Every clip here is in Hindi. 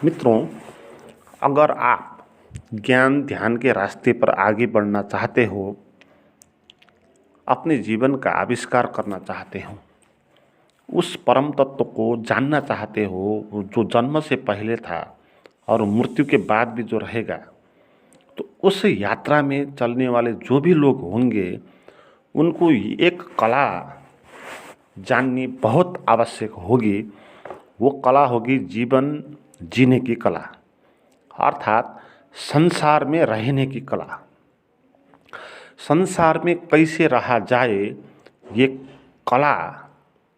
मित्रों, अगर आप ज्ञान ध्यान के रास्ते पर आगे बढ़ना चाहते हो, अपने जीवन का आविष्कार करना चाहते हो, उस परम तत्व को जानना चाहते हो जो जन्म से पहले था और मृत्यु के बाद भी जो रहेगा, तो उस यात्रा में चलने वाले जो भी लोग होंगे, उनको एक कला जाननी बहुत आवश्यक होगी। वो कला होगी जीवन जीने की कला, अर्थात संसार में रहने की कला। संसार में कैसे रहा जाए, ये कला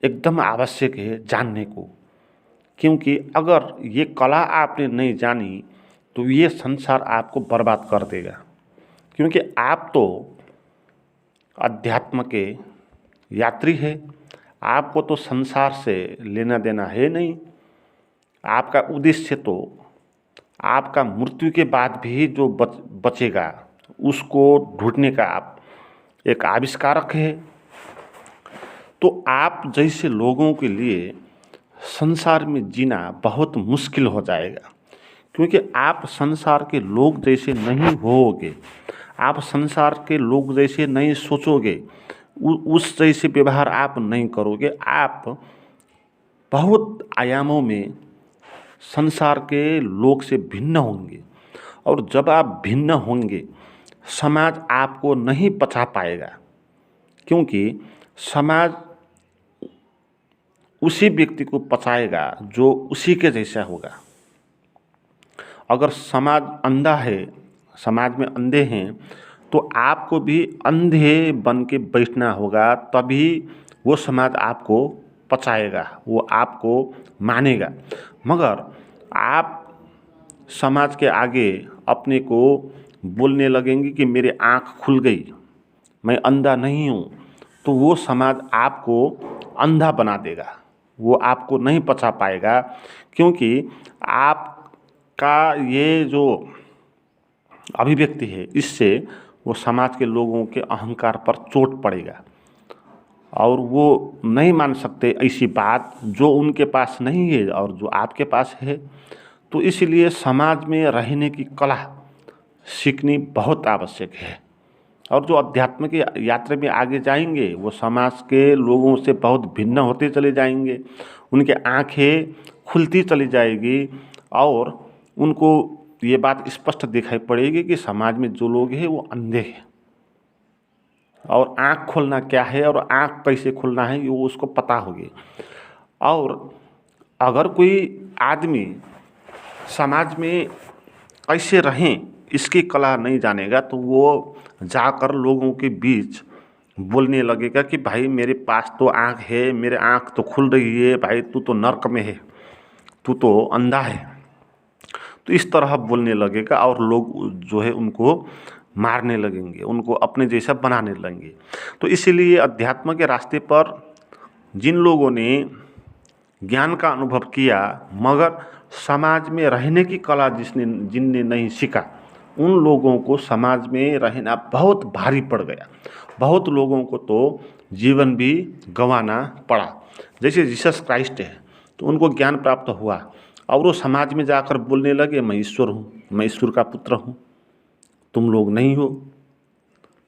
एकदम आवश्यक है जानने को। क्योंकि अगर ये कला आपने नहीं जानी तो ये संसार आपको बर्बाद कर देगा। क्योंकि आप तो अध्यात्म के यात्री है, आपको तो संसार से लेना देना है नहीं। आपका उद्देश्य तो आपका मृत्यु के बाद भी जो बचेगा उसको ढूंढने का आप एक आविष्कारक है। तो आप जैसे लोगों के लिए संसार में जीना बहुत मुश्किल हो जाएगा। क्योंकि आप संसार के लोग जैसे नहीं होगे, आप संसार के लोग जैसे नहीं सोचोगे, उस जैसे व्यवहार आप नहीं करोगे। आप बहुत आयामों में संसार के लोग से भिन्न होंगे, और जब आप भिन्न होंगे समाज आपको नहीं पचा पाएगा। क्योंकि समाज उसी व्यक्ति को पचाएगा जो उसी के जैसा होगा। अगर समाज अंधा है, समाज में अंधे हैं, तो आपको भी अंधे बन के बैठना होगा, तभी वो समाज आपको पचाएगा, वो आपको मानेगा। मगर आप समाज के आगे अपने को बोलने लगेंगे कि मेरे आँख खुल गई, मैं अंधा नहीं हूँ, तो वो समाज आपको अंधा बना देगा, वो आपको नहीं पचा पाएगा। क्योंकि आपका ये जो अभिव्यक्ति है, इससे वो समाज के लोगों के अहंकार पर चोट पड़ेगा, और वो नहीं मान सकते ऐसी बात जो उनके पास नहीं है और जो आपके पास है। तो इसलिए समाज में रहने की कला सीखनी बहुत आवश्यक है। और जो अध्यात्म की यात्रा में आगे जाएंगे, वो समाज के लोगों से बहुत भिन्न होते चले जाएंगे, उनके आँखें खुलती चली जाएगी, और उनको ये बात स्पष्ट दिखाई पड़ेगी कि समाज में जो लोग हैं वो अंधे हैं, और आँख खोलना क्या है और आँख कैसे खोलना है वो उसको पता होगी। और अगर कोई आदमी समाज में कैसे रहें इसकी कला नहीं जानेगा, तो वो जाकर लोगों के बीच बोलने लगेगा कि भाई मेरे पास तो आँख है, मेरे आँख तो खुल रही है, भाई तू तो नर्क में है, तू तो अंधा है। तो इस तरह बोलने लगेगा, और लोग जो है उनको मारने लगेंगे, उनको अपने जैसा बनाने लगेंगे। तो इसीलिए अध्यात्म के रास्ते पर जिन लोगों ने ज्ञान का अनुभव किया मगर समाज में रहने की कला जिनने नहीं सीखा, उन लोगों को समाज में रहना बहुत भारी पड़ गया। बहुत लोगों को तो जीवन भी गंवाना पड़ा। जैसे जीसस क्राइस्ट है, तो उनको ज्ञान प्राप्त हुआ और वो समाज में जाकर बोलने लगे, मैं ईश्वर हूँ, मैं ईश्वर का पुत्र हूँ, तुम लोग नहीं हो।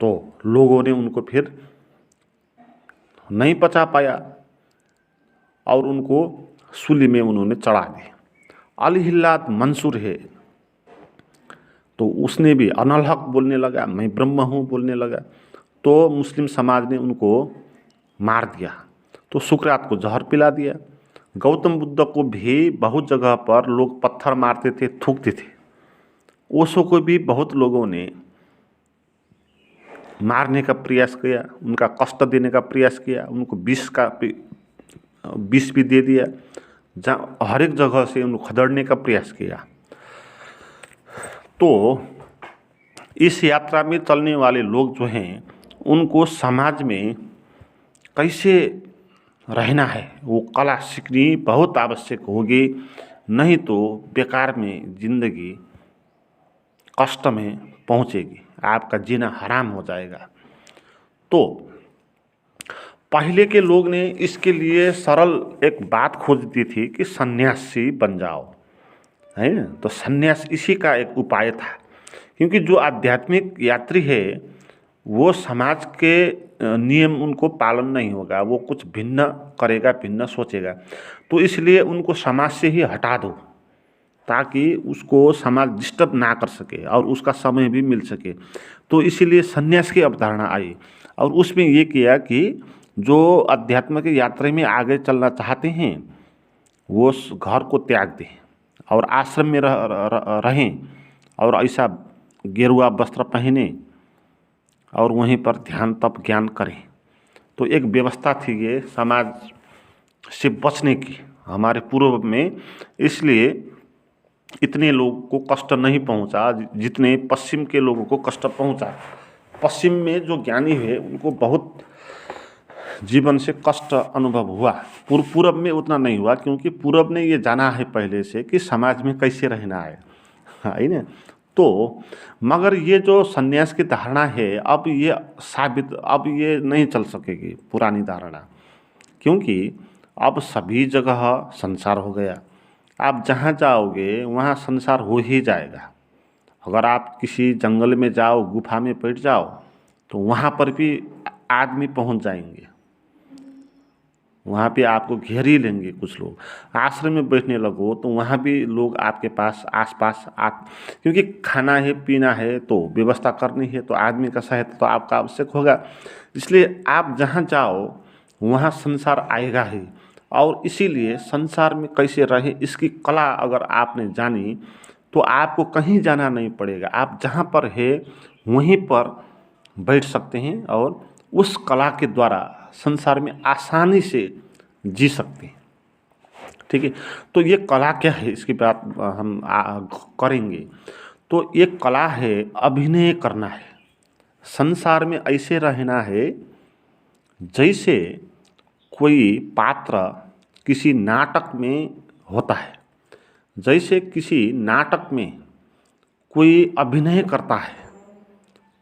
तो लोगों ने उनको फिर नहीं पचा पाया और उनको सूली में उन्होंने चढ़ा दिया। अल-हिल्लात मंसूर है, तो उसने भी अनल हक बोलने लगा, मैं ब्रह्म हूँ बोलने लगा, तो मुस्लिम समाज ने उनको मार दिया। तो सुकरात को जहर पिला दिया। गौतम बुद्ध को भी बहुत जगह पर लोग पत्थर मारते थे, थूकते थे। ओशो को भी बहुत लोगों ने मारने का प्रयास किया, उनका कष्ट देने का प्रयास किया, उनको विष भी दे दिया, जहाँ हर एक जगह से उनको खदेड़ने का प्रयास किया। तो इस यात्रा में चलने वाले लोग जो हैं, उनको समाज में कैसे रहना है वो कला सीखनी बहुत आवश्यक होगी। नहीं तो बेकार में जिंदगी कष्ट में पहुंचेगी, आपका जीना हराम हो जाएगा। तो पहले के लोग ने इसके लिए सरल एक बात खोज दी थी कि सन्यासी बन जाओ। है ना। तो संन्यास इसी का एक उपाय था, क्योंकि जो आध्यात्मिक यात्री है वो समाज के नियम उनको पालन नहीं होगा, वो कुछ भिन्न करेगा, भिन्न सोचेगा। तो इसलिए उनको समाज से ही हटा दो, ताकि उसको समाज डिस्टर्ब ना कर सके और उसका समय भी मिल सके। तो इसीलिए संन्यास की अवधारणा आई, और उसमें ये किया कि जो अध्यात्म की यात्रा में आगे चलना चाहते हैं वो उस घर को त्याग दें और आश्रम में रहें, और ऐसा गेरुआ वस्त्र पहने और वहीं पर ध्यान तप ज्ञान करें। तो एक व्यवस्था थी ये समाज से बचने की हमारे पूर्व में, इसलिए इतने लोगों को कष्ट नहीं पहुंचा जितने पश्चिम के लोगों को कष्ट पहुंचा। पश्चिम में जो ज्ञानी है उनको बहुत जीवन से कष्ट अनुभव हुआ, पूर्व में उतना नहीं हुआ, क्योंकि पूर्व ने ये जाना है पहले से कि समाज में कैसे रहना है ना। तो मगर ये जो संन्यास की धारणा है अब ये अब ये नहीं चल सकेगी पुरानी धारणा, क्योंकि अब सभी जगह संसार हो गया। आप जहाँ जाओगे वहाँ संसार हो ही जाएगा। अगर आप किसी जंगल में जाओ, गुफा में बैठ जाओ, तो वहाँ पर भी आदमी पहुँच जाएंगे, वहाँ पे आपको घेर ही लेंगे कुछ लोग। आश्रम में बैठने लगो तो वहाँ भी लोग आपके पास आसपास क्योंकि खाना है पीना है तो व्यवस्था करनी है, तो आदमी का सहायता तो आपका आवश्यक होगा। इसलिए आप जहाँ जाओ वहाँ संसार आएगा ही, और इसीलिए संसार में कैसे रहे इसकी कला अगर आपने जानी तो आपको कहीं जाना नहीं पड़ेगा। आप जहाँ पर है वहीं पर बैठ सकते हैं और उस कला के द्वारा संसार में आसानी से जी सकते हैं। ठीक है, तो ये कला क्या है इसकी बात हम करेंगे। तो ये कला है अभिनय करना है, संसार में ऐसे रहना है जैसे कोई पात्र किसी नाटक में होता है, जैसे किसी नाटक में कोई अभिनय करता है,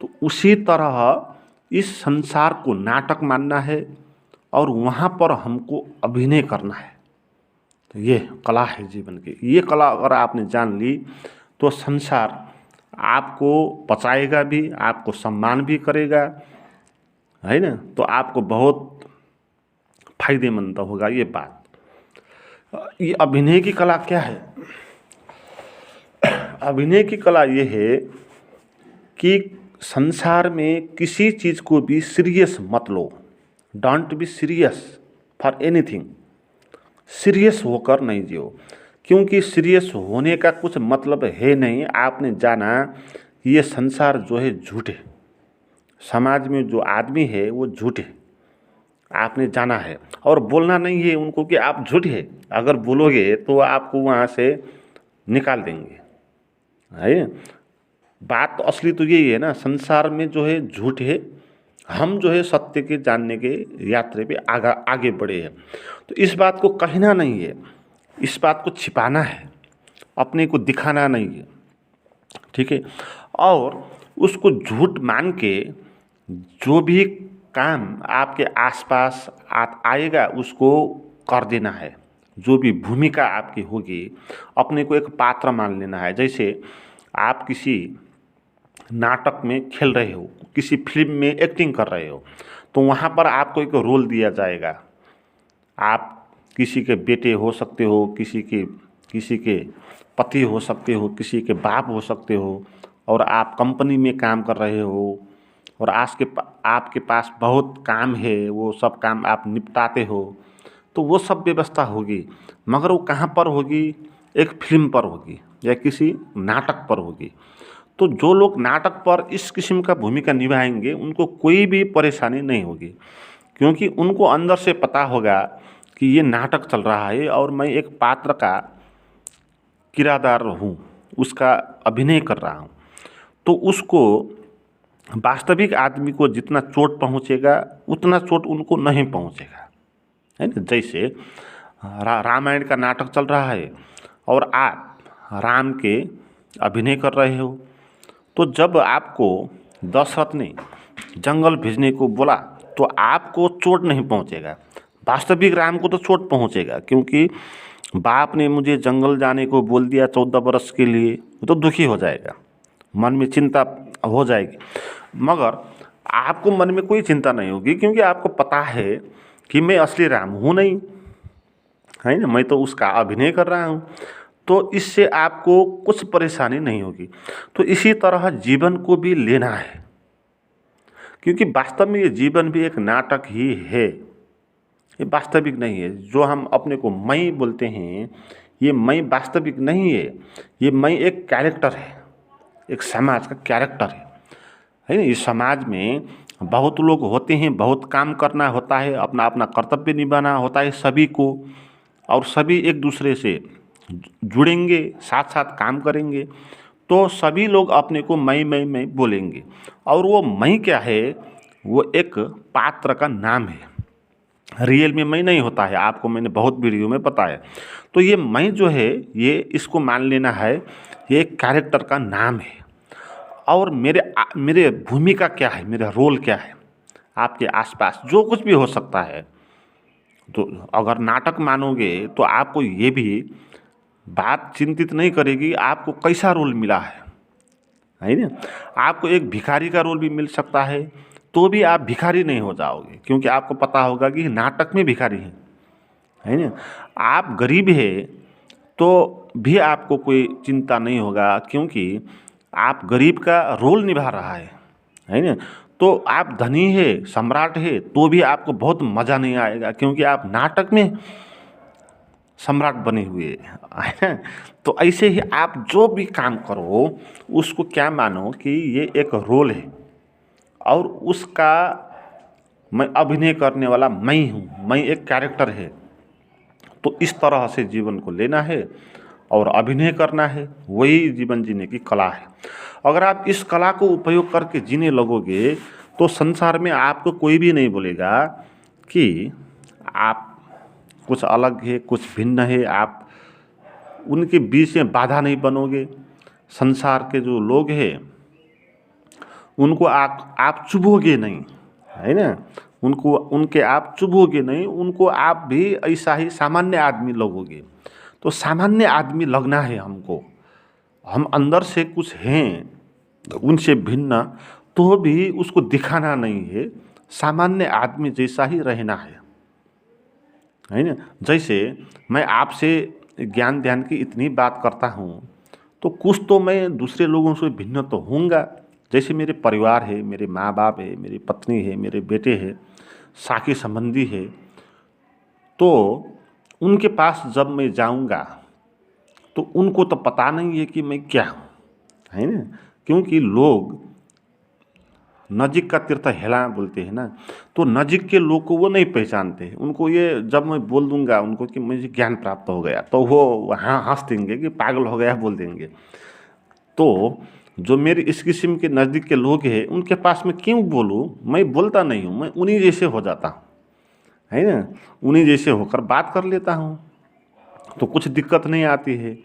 तो उसी तरह इस संसार को नाटक मानना है और वहाँ पर हमको अभिनय करना है। तो ये कला है जीवन की। ये कला अगर आपने जान ली तो संसार आपको बचाएगा भी, आपको सम्मान भी करेगा, है ना। तो आपको बहुत फायदेमंद होगा ये बात। ये अभिनय की कला क्या है? अभिनय की कला ये है कि संसार में किसी चीज़ को भी सीरियस मत लो। Don't be serious for anything. Serious होकर नहीं जियो, क्योंकि सीरियस होने का कुछ मतलब है नहीं। आपने जाना ये संसार जो है झूठ है, समाज में जो आदमी है वो झूठ है, आपने जाना है। और बोलना नहीं है उनको कि आप झूठ है, अगर बोलोगे तो आपको वहाँ से निकाल देंगे, है। बात तो असली तो यही है ना, संसार में जो है झूठ है, हम जो है सत्य के जानने के यात्रा पे आगे बढ़े हैं। तो इस बात को कहना नहीं है, इस बात को छिपाना है, अपने को दिखाना नहीं है, ठीक है। और उसको झूठ मान के जो भी काम आपके आसपास आएगा उसको कर देना है। जो भी भूमिका आपकी होगी अपने को एक पात्र मान लेना है। जैसे आप किसी नाटक में खेल रहे हो, किसी फिल्म में एक्टिंग कर रहे हो, तो वहाँ पर आपको एक रोल दिया जाएगा। आप किसी के बेटे हो सकते हो, किसी के पति हो सकते हो, किसी के बाप हो सकते हो, और आप कंपनी में काम कर रहे हो और आपके पास बहुत काम है, वो सब काम आप निपटाते हो, तो वो सब व्यवस्था होगी। मगर वो कहाँ पर होगी? एक फिल्म पर होगी या किसी नाटक पर होगी। तो जो लोग नाटक पर इस किस्म का भूमिका निभाएंगे उनको कोई भी परेशानी नहीं होगी, क्योंकि उनको अंदर से पता होगा कि ये नाटक चल रहा है और मैं एक पात्र का किरदार हूँ, उसका अभिनय कर रहा हूँ। तो उसको वास्तविक आदमी को जितना चोट पहुँचेगा उतना चोट उनको नहीं पहुँचेगा, है ना। जैसे रामायण का नाटक चल रहा है और आप राम के अभिनय कर रहे हो, तो जब आपको दशरथ ने जंगल भेजने को बोला तो आपको चोट नहीं पहुंचेगा, वास्तविक राम को तो चोट पहुंचेगा, क्योंकि बाप ने मुझे जंगल जाने को बोल दिया 14 बरस के लिए, वो तो दुखी हो जाएगा, मन में चिंता हो जाएगी। मगर आपको मन में कोई चिंता नहीं होगी, क्योंकि आपको पता है कि मैं असली राम हूँ नहीं, है ना, मैं तो उसका अभिनय कर रहा हूँ। तो इससे आपको कुछ परेशानी नहीं होगी। तो इसी तरह जीवन को भी लेना है, क्योंकि वास्तव में ये जीवन भी एक नाटक ही है, ये वास्तविक नहीं है। जो हम अपने को मैं बोलते हैं, ये मैं वास्तविक नहीं है, ये मैं एक कैरेक्टर है, एक समाज का कैरेक्टर है ना। इस समाज में बहुत लोग होते हैं, बहुत काम करना होता है, अपना अपना कर्तव्य निभाना होता है सभी को, और सभी एक दूसरे से जुड़ेंगे, साथ साथ काम करेंगे, तो सभी लोग अपने को मैं बोलेंगे। और वो मैं क्या है, वो एक पात्र का नाम है, रियल में मैं नहीं होता है, आपको मैंने बहुत वीडियो में बताया। तो ये मैं जो है, ये इसको मान लेना है, ये एक कैरेक्टर का नाम है। और मेरे भूमिका क्या है, मेरा रोल क्या है आपके आसपास, जो कुछ भी हो सकता है। तो अगर नाटक मानोगे तो आपको ये भी बात चिंतित नहीं करेगी आपको कैसा रोल मिला है ना। आपको एक भिखारी का रोल भी मिल सकता है, तो भी आप भिखारी नहीं हो जाओगे, क्योंकि आपको पता होगा कि नाटक में भिखारी है ना। आप गरीब है तो भी आपको कोई चिंता नहीं होगा, क्योंकि आप गरीब का रोल निभा रहा है ना। तो आप धनी है, सम्राट है, तो भी आपको बहुत मज़ा नहीं आएगा, क्योंकि आप नाटक में सम्राट बने हुए हैं। तो ऐसे ही आप जो भी काम करो उसको क्या मानो कि ये एक रोल है, और उसका मैं अभिनय करने वाला मैं हूँ, मैं एक कैरेक्टर है। तो इस तरह से जीवन को लेना है और अभिनय करना है, वही जीवन जीने की कला है। अगर आप इस कला को उपयोग करके जीने लगोगे तो संसार में आपको कोई भी नहीं बोलेगा कि आप कुछ अलग है, कुछ भिन्न है। आप उनके बीच में बाधा नहीं बनोगे। संसार के जो लोग हैं उनको आप चुभोगे नहीं, है ना। उनको उनके आप चुभोगे नहीं, उनको आप भी ऐसा ही सामान्य आदमी लगोगे। तो सामान्य आदमी लगना है हमको, हम अंदर से कुछ हैं उनसे भिन्न, तो भी उसको दिखाना नहीं है, सामान्य आदमी जैसा ही रहना है ना। जैसे मैं आपसे ज्ञान ध्यान की इतनी बात करता हूँ, तो कुछ तो मैं दूसरे लोगों से भिन्न तो होऊंगा। जैसे मेरे परिवार है, मेरे माँ बाप है, मेरी पत्नी है, मेरे बेटे हैं, साथी संबंधी है, तो उनके पास जब मैं जाऊंगा तो उनको तो पता नहीं है कि मैं क्या हूँ, है ना। क्योंकि लोग नजीक का तीर्थ हेला बोलते हैं ना, तो नजीक के लोग को वो नहीं पहचानते। उनको ये जब मैं बोल दूंगा उनको कि मुझे ज्ञान प्राप्त हो गया, तो वो वहाँ हंस देंगे कि पागल हो गया बोल देंगे। तो जो मेरे इस किस्म के नज़दीक के लोग हैं उनके पास मैं क्यों बोलूँ, मैं बोलता नहीं हूँ, मैं उन्हीं जैसे हो जाता हूँ, है ना। उन्हीं जैसे होकर बात कर लेता हूँ, तो कुछ दिक्कत नहीं आती है।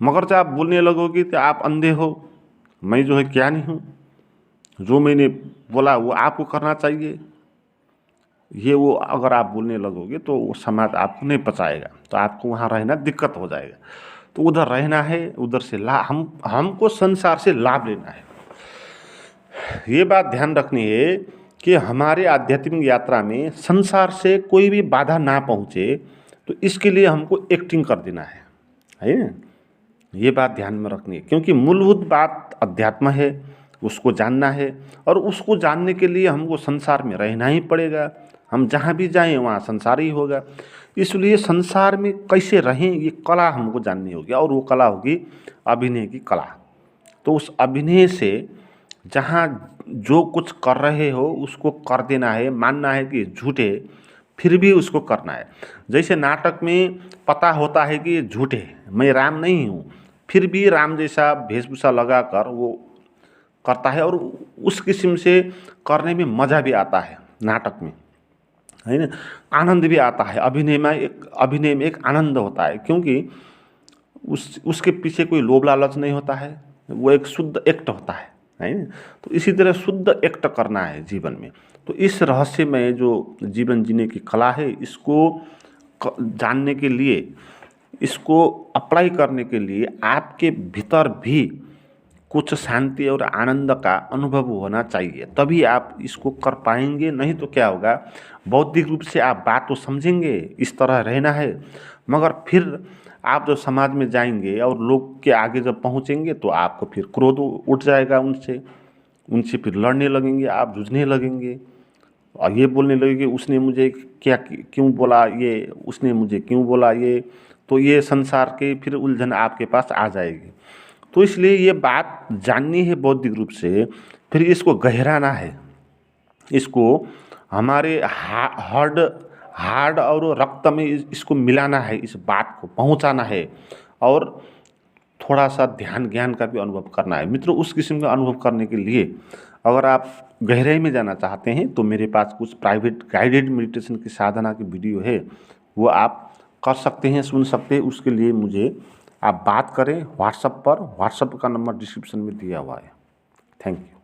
मगर जब आप बोलने लगोगे तो आप अंधे हो, मैं जो है क्या नहीं हूँ, जो मैंने बोला वो आपको करना चाहिए, ये वो अगर आप बोलने लगोगे तो वो समाज आपको नहीं पचाएगा, तो आपको वहाँ रहना दिक्कत हो जाएगा। तो उधर रहना है, उधर से हमको संसार से लाभ लेना है। ये बात ध्यान रखनी है कि हमारे आध्यात्मिक यात्रा में संसार से कोई भी बाधा ना पहुँचे, तो इसके लिए हमको एक्टिंग कर देना है ना। ये बात ध्यान में रखनी है, क्योंकि मूलभूत बात अध्यात्म है, उसको जानना है, और उसको जानने के लिए हमको संसार में रहना ही पड़ेगा। हम जहाँ भी जाएं वहाँ संसार ही होगा। इसलिए संसार में कैसे रहें ये कला हमको जाननी होगी, और वो कला होगी अभिनय की कला। तो उस अभिनय से जहाँ जो कुछ कर रहे हो उसको कर देना है, मानना है कि झूठे, फिर भी उसको करना है। जैसे नाटक में पता होता है कि ये झूठे, मैं राम नहीं हूँ, फिर भी राम जैसा वेशभूषा लगा कर वो करता है, और उस किस्म से करने में मज़ा भी आता है नाटक में, है ना। आनंद भी आता है अभिनय में एक आनंद होता है, क्योंकि उसके पीछे कोई लोभ लालच नहीं होता है, वो एक शुद्ध एक्ट होता है ना। तो इसी तरह शुद्ध एक्ट करना है जीवन में। तो इस रहस्य में जो जीवन जीने की कला है, इसको जानने के लिए इसको अप्लाई करने के लिए आपके भीतर भी कुछ शांति और आनंद का अनुभव होना चाहिए, तभी आप इसको कर पाएंगे। नहीं तो क्या होगा, बौद्धिक रूप से आप बात तो समझेंगे, इस तरह रहना है, मगर फिर आप जब समाज में जाएंगे और लोग के आगे जब पहुंचेंगे तो आपको फिर क्रोध उठ जाएगा उनसे, उनसे फिर लड़ने लगेंगे, आप जूझने लगेंगे और ये बोलने लगेंगे उसने मुझे क्या क्यों बोला, ये उसने मुझे क्यों बोला, ये तो ये संसार के फिर उलझन आपके पास आ जाएगी। तो इसलिए ये बात जाननी है बौद्धिक रूप से, फिर इसको गहराना है, इसको हमारे हार्ड और रक्त में इसको मिलाना है, इस बात को पहुंचाना है और थोड़ा सा ध्यान ज्ञान का भी अनुभव करना है। मित्रों, उस किस्म का अनुभव करने के लिए अगर आप गहराई में जाना चाहते हैं तो मेरे पास कुछ प्राइवेट गाइडेड मेडिटेशन की साधना की वीडियो है, वो आप कर सकते हैं, सुन सकते हैं। उसके लिए मुझे आप बात करें व्हाट्सएप पर, व्हाट्सएप का नंबर डिस्क्रिप्शन में दिया हुआ है। Thank you.